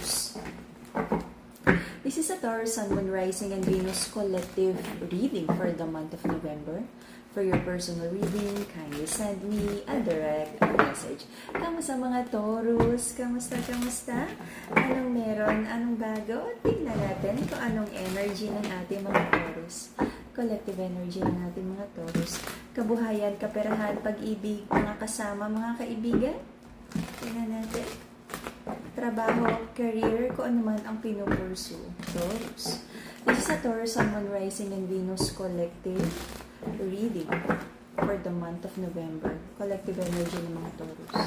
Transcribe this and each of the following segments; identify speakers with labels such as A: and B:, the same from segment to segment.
A: Taurus. This is a Taurus Sun, Moon, Rising, and Venus collective reading for the month of November. For your personal reading, kindly send me a direct message. Kamusta mga Taurus? Kamusta? Anong meron? Anong bago? Tingnan natin kung anong energy ng ating mga Taurus. Collective energy ng ating mga Taurus. Kabuhayan, kaperahan, pag-ibig, mga kasama, mga kaibigan. Tingnan natin. Trabaho, career, kung ano man ang pinupursue. Taurus. This is a Taurus, Sun, Moon, Rising, and Venus collective reading for the month of November. Collective energy ng mga Taurus.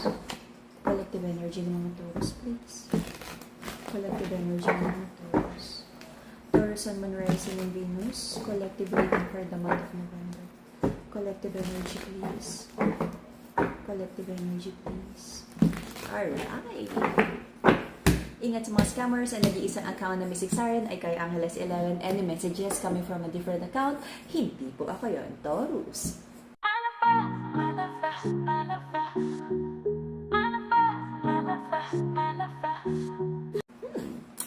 A: Collective energy ng mga Taurus, please. Collective energy ng mga Taurus. Taurus, Sun, Moon, Rising, and Venus. Collective reading for the month of November. Collective energy, please. Collective energy, please. Alright. Ingat sa mga scammers ang nag-iisang account na Mystic Siren ay kay Angeles 11. Any messages coming from a different account, hindi po ako yon, Taurus.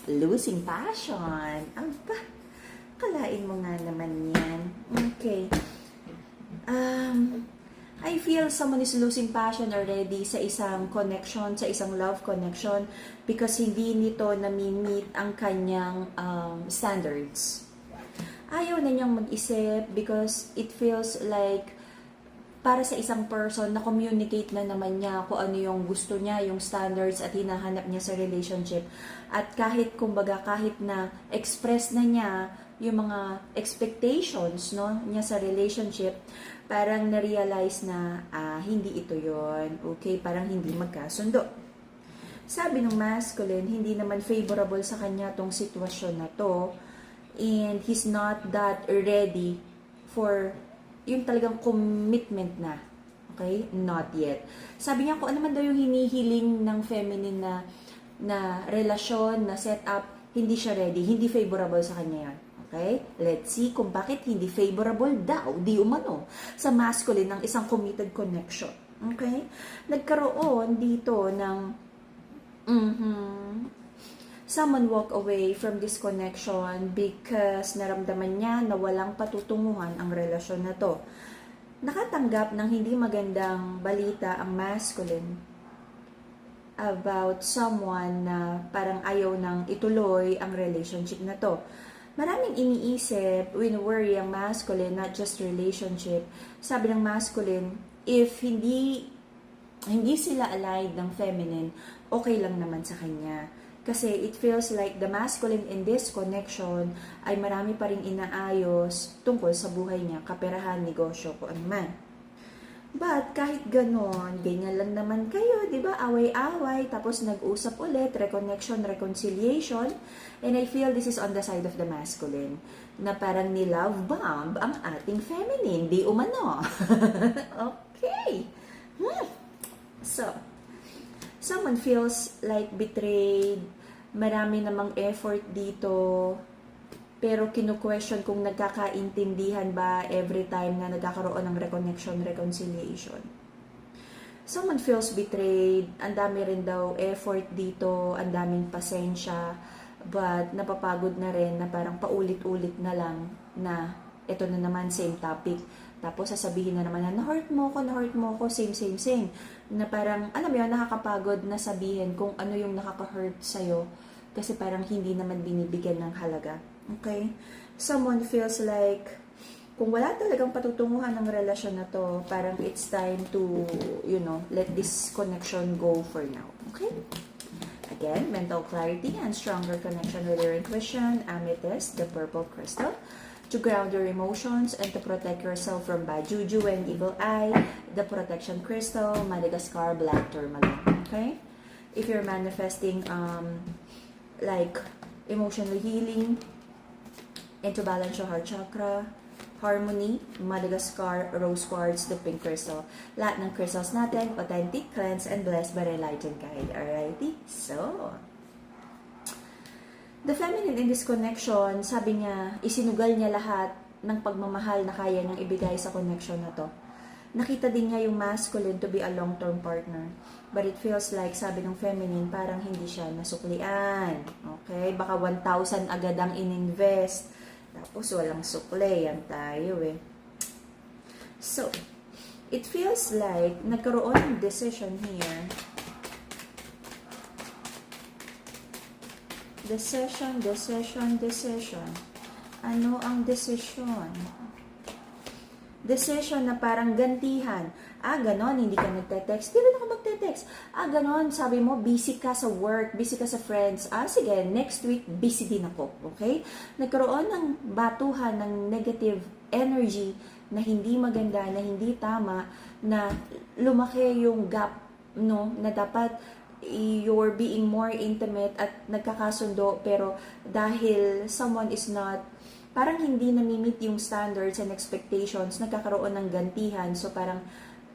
A: Losing passion. Aba, kalain mo nga naman yan. Okay. I feel someone is losing passion already sa isang connection, sa isang love connection because hindi nito nami-meet ang kanyang standards. Ayaw na niyang mag-isip because it feels like para sa isang person na communicate na naman niya kung ano yung gusto niya, yung standards at hinahanap niya sa relationship. At kahit kumbaga kahit na express na niya yung mga expectations niya sa relationship, parang na-realize na hindi ito yon, okay, parang hindi magkasundo. Sabi ng masculine, hindi naman favorable sa kanya tong sitwasyon na to and he's not that ready for yung talagang commitment na. Okay? Not yet. Sabi niya kung ano man daw yung hinihiling ng feminine na relasyon, na setup, hindi siya ready, hindi favorable sa kanya yan. Okay? Let's see kung bakit hindi favorable daw, di umano, sa masculine ng isang committed connection. Okay? Nagkaroon dito ng someone walk away from this connection because naramdaman niya na walang patutunguhan ang relasyon na to. Nakatanggap ng hindi magandang balita ang masculine about someone na parang ayaw nang ituloy ang relationship na to. Maraming iniisip, win-worry ang masculine, not just relationship. Sabi ng masculine, if hindi sila aligned ng feminine, okay lang naman sa kanya. Kasi it feels like the masculine in this connection ay marami pa rin inaayos tungkol sa buhay niya, kaperahan, negosyo, kung ano man. But kahit ganon, ganyan lang naman kayo, di ba? Away-away, tapos nag-usap ulit, reconnection, reconciliation. And I feel this is on the side of the masculine, na parang ni-love bomb ang ating feminine, di umano. Okay. So, someone feels like betrayed, marami namang effort dito, pero kinu-question kung nagkakaintindihan ba every time na nagkakaroon ng reconnection, reconciliation. Someone feels betrayed, ang dami rin daw effort dito, ang daming pasensya, but napapagod na rin na parang paulit-ulit na lang na ito na naman, same topic. Tapos sasabihin na naman na na-hurt mo ko, same. Na parang, alam mo yun, nakakapagod na sabihin kung ano yung nakaka-hurt sa'yo kasi parang hindi naman binibigyan ng halaga. Okay? Someone feels like kung wala talagang patutunguhan ng relasyon na to, parang it's time to, let this connection go for now. Okay? Again, mental clarity and stronger connection with your intuition, amethyst, the purple crystal, to ground your emotions and to protect yourself from bad juju and evil eye, the protection crystal, Madagascar black tourmaline. Okay? If you're manifesting like emotional healing, and to balance your heart chakra, harmony, Madagascar, rose quartz, the pink crystal. Lahat ng crystals natin, authentic, cleanse, and blessed by enlightened guide. Alrighty? So, the feminine in this connection, sabi niya, isinugal niya lahat ng pagmamahal na kaya niyang ibigay sa connection na to. nakita din niya yung masculine to be a long-term partner. But it feels like, sabi ng feminine, parang hindi siya nasuklian. Okay? Baka 1,000 agad ang ininvest. Tapos walang sukli. Yan tayo eh. So, it feels like nagkaroon ng decision here. Decision. Ano ang decision? Decision na parang gantihan. Ganon, hindi ka nagte-text. Di rin ako magte-text. Ganon, sabi mo, busy ka sa work, busy ka sa friends. Sige, next week, busy din ako. Okay? Nagkaroon ng batuhan ng negative energy na hindi maganda, na hindi tama, na lumaki yung gap, no? Na dapat you're being more intimate at nagkakasundo, pero dahil someone is not, parang hindi na-meet yung standards and expectations, nagkakaroon ng gantihan. So, parang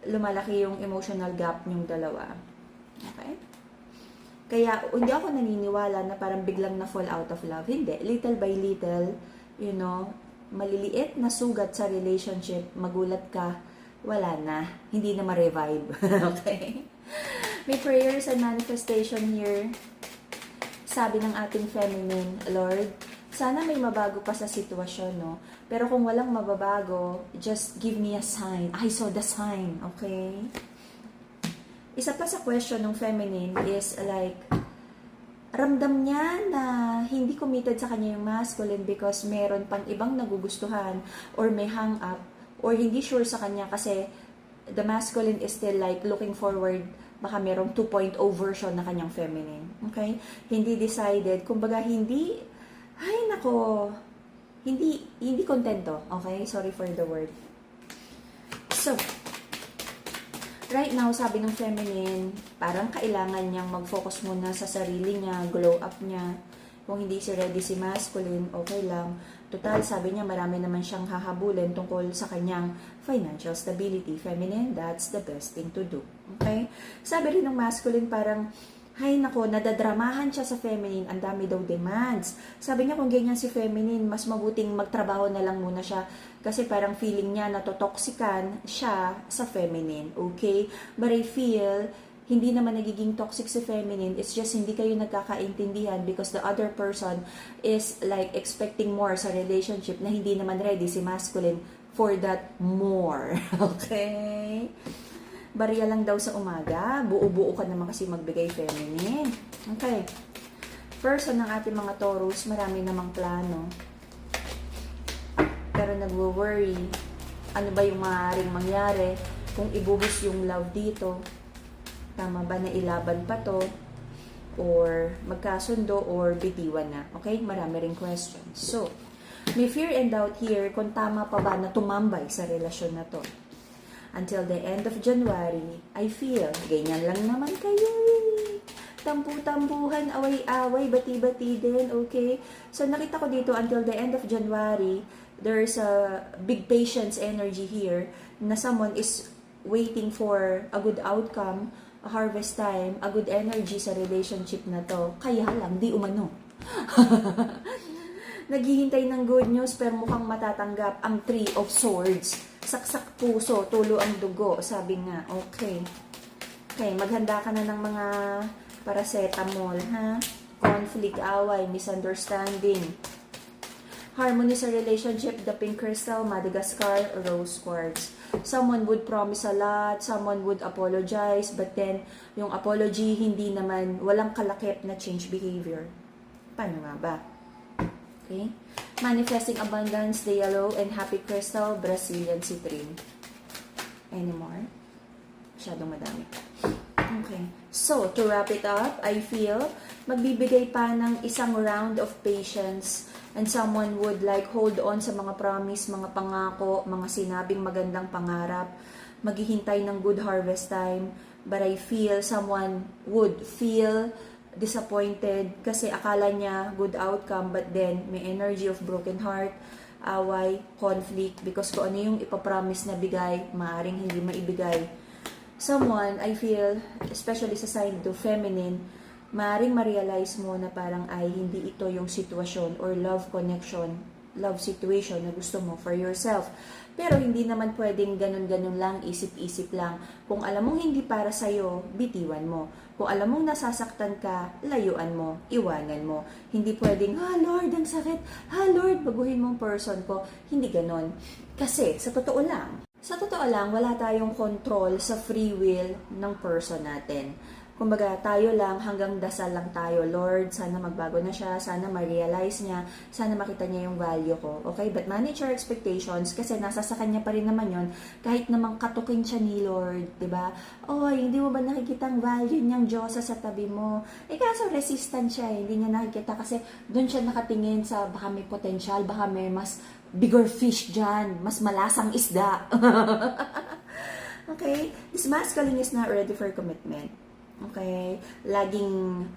A: lumalaki yung emotional gap yung dalawa. Okay? Kaya, hindi ako naniniwala na parang biglang na-fall out of love. Hindi. Little by little, you know, maliliit na sugat sa relationship, magulat ka, wala na. Hindi na ma-revive. Okay? May prayers and manifestation here. Sabi ng ating feminine, Lord, sana may mabago pa sa sitwasyon, no? Pero kung walang mababago, just give me a sign. I saw the sign, okay? Isa pa sa question ng feminine is like, ramdam niya na hindi committed sa kanya yung masculine because meron pang ibang nagugustuhan or may hang up or hindi sure sa kanya kasi the masculine is still like looking forward, baka merong 2.0 version na kanyang feminine. Okay? Hindi decided. Kumbaga, hindi kontento. Okay? Sorry for the word. So, right now, sabi ng feminine, parang kailangan niyang mag-focus muna sa sarili niya, glow up niya. Kung hindi si ready si masculine, okay lang. Total, sabi niya, marami naman siyang hahabulin tungkol sa kanyang financial stability. Feminine, that's the best thing to do. Okay? Sabi rin ng masculine, parang, hay nako, nadadramahan siya sa feminine, ang dami daw demands. Sabi niya, kung ganyan si feminine, mas mabuting magtrabaho na lang muna siya kasi parang feeling niya natotoxican siya sa feminine. Okay? But I feel, hindi naman nagiging toxic si feminine, it's just hindi kayo nagkakaintindihan because the other person is like expecting more sa relationship na hindi naman ready si masculine for that more. Okay? Barya lang daw sa umaga, buo-buo ka naman kasi magbigay feminine. Okay. Person ng ating mga Taurus, marami namang plano. Pero nagwo-worry, ano ba yung maaaring mangyari kung ibuhos yung love dito? Tama ba na ilaban pa to? Or magkasundo or bitiwan na? Okay? Marami ring questions. So, may fear and doubt here kung tama pa ba na tumambay sa relasyon na to. Until the end of January, I feel, ganyan lang naman kayo eh. Tampu-tampuhan, away-away, bati-bati din, okay? So, nakita ko dito, until the end of January, there's a big patience energy here na someone is waiting for a good outcome, a harvest time, a good energy sa relationship na to. Kaya lang, di umano. Naghihintay ng good news pero mukhang matatanggap ang 3 of Swords. Saksak puso, tulo ang dugo, sabi nga. Okay. Okay, maghanda ka na ng mga paracetamol, ha? Conflict, away, misunderstanding. Harmony sa relationship, the pink crystal, Madagascar, rose quartz. Someone would promise a lot, someone would apologize, but then, yung apology, hindi naman, walang kalakip na change behavior. Paano nga ba? Okay? Manifesting abundance, the yellow and happy crystal, Brazilian citrine. Any more? Masyadong madami. Okay. So, to wrap it up, I feel magbibigay pa ng isang round of patience and someone would like hold on sa mga promise, mga pangako, mga sinabing magandang pangarap, maghihintay ng good harvest time, but I feel someone would feel disappointed kasi akala niya good outcome but then may energy of broken heart, away, conflict because kung ano yung ipapromise na bigay, maaring hindi maibigay. Someone, I feel, especially sa side to feminine, maaring ma-realize mo na parang ay hindi ito yung sitwasyon or love connection love situation na gusto mo for yourself. Pero hindi naman pwedeng ganun-ganun lang, isip-isip lang. Kung alam mong hindi para sa'yo, bitiwan mo. Kung alam mong nasasaktan ka, layuan mo, iwanan mo. Hindi pwedeng, Lord, ang sakit. Lord, baguhin mong person ko. Hindi ganun. Kasi, sa totoo lang, wala tayong control sa free will ng person natin. Kumbaga, tayo lang, hanggang dasal lang tayo. Lord, sana magbago na siya, sana ma-realize niya, sana makita niya yung value ko. Okay? But manage your expectations kasi nasa sa kanya pa rin naman yun. Kahit namang katukin siya ni Lord, di ba? Oy, hindi mo ba nakikita ang value niyang Diyosa sa tabi mo? Kaso resistant siya, hindi niya nakikita kasi doon siya nakatingin sa baka may potential, baka may mas bigger fish dyan, mas malasang isda. Okay? This masculine is not ready for commitment. Okay? Laging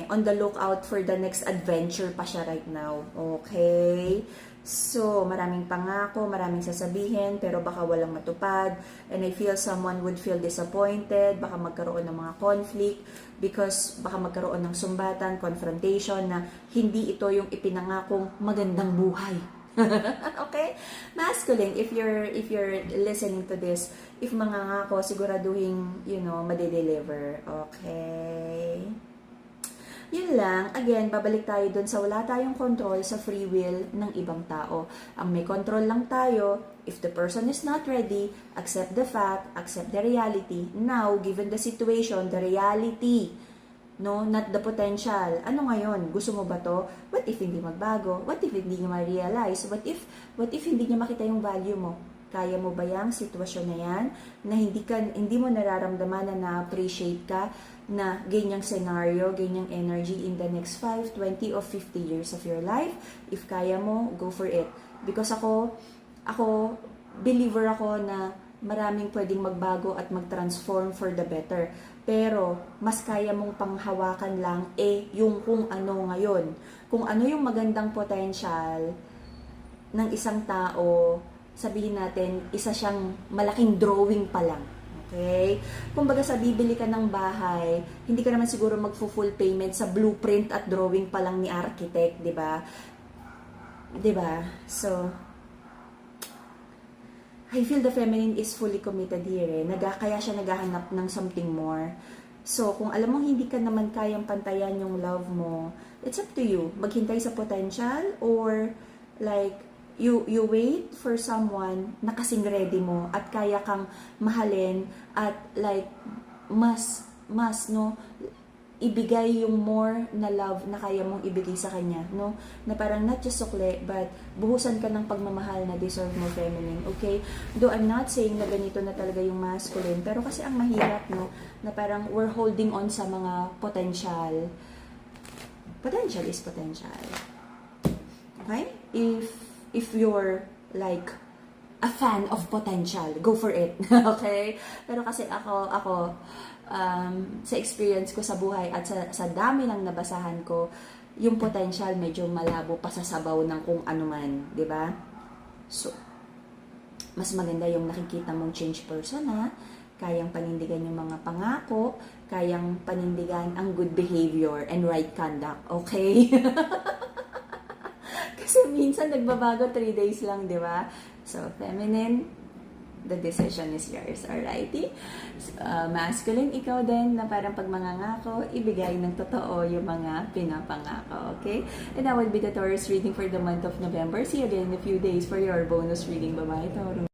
A: on the lookout for the next adventure pa siya right now. Okay? So, maraming pangako, maraming sasabihin, pero baka walang matupad. And I feel someone would feel disappointed, baka magkaroon ng mga conflict, because baka magkaroon ng sumbatan, confrontation, na hindi ito yung ipinangakong magandang buhay. Okay? Masculine, if you're listening to this, if mangangako, siguraduhin, madideliver. Okay? Yun lang. Again, babalik tayo dun sa wala tayong control sa free will ng ibang tao. Ang may control lang tayo, if the person is not ready, accept the fact, accept the reality. Now, given the situation, the reality, no, not the potential. Ano ngayon? Gusto mo ba to? What if hindi magbago? What if hindi niya ma-realize? What if hindi niya makita yung value mo? Kaya mo ba yung sitwasyon na yan? Na hindi mo nararamdaman na na-appreciate ka na ganyang scenario, ganyang energy in the next 5, 20, or 50 years of your life? If kaya mo, go for it. Because ako, believer ako na maraming pwedeng magbago at mag-transform for the better. Pero, mas kaya mong panghawakan lang yung kung ano ngayon. Kung ano yung magandang potential ng isang tao, sabihin natin, isa siyang malaking drawing pa lang. Okay? Kung baga sa bibili ka ng bahay, hindi ka naman siguro mag-full payment sa blueprint at drawing pa lang ni architect, di ba? Di ba? So, I feel the feminine is fully committed here. Kaya siya naghahanap ng something more. So, kung alam mong hindi ka naman kayang pantayan yung love mo, it's up to you. Maghintay sa potential or like, you wait for someone na kasing ready mo at kaya kang mahalin at like, mas, no, ibigay yung more na love na kaya mong ibigay sa kanya, no? Na parang not just sukle, but buhusan ka ng pagmamahal na deserve mo, feminine, okay? Though I'm not saying na ganito na talaga yung masculine, pero kasi ang mahirap, no? Na parang we're holding on sa mga potential. Potential is potential. Okay? If you're like a fan of potential, go for it. Okay? Pero kasi ako sa experience ko sa buhay at sa dami ng nabasahan ko, yung potential medyo malabo pa sa sabaw ng kung ano man, di ba? So, mas maganda yung nakikita mong change person, ha? Kayang panindigan yung mga pangako, kayang panindigan ang good behavior and right conduct, okay? Kasi minsan nagbabago 3 days lang, di ba? So, feminine, the decision is yours, alrighty? Masculine, ikaw din na parang pag mangangako, ibigay ng totoo yung mga pinapangako, okay? And that would be the Taurus reading for the month of November. See you again in a few days for your bonus reading. Bye-bye, Taurus.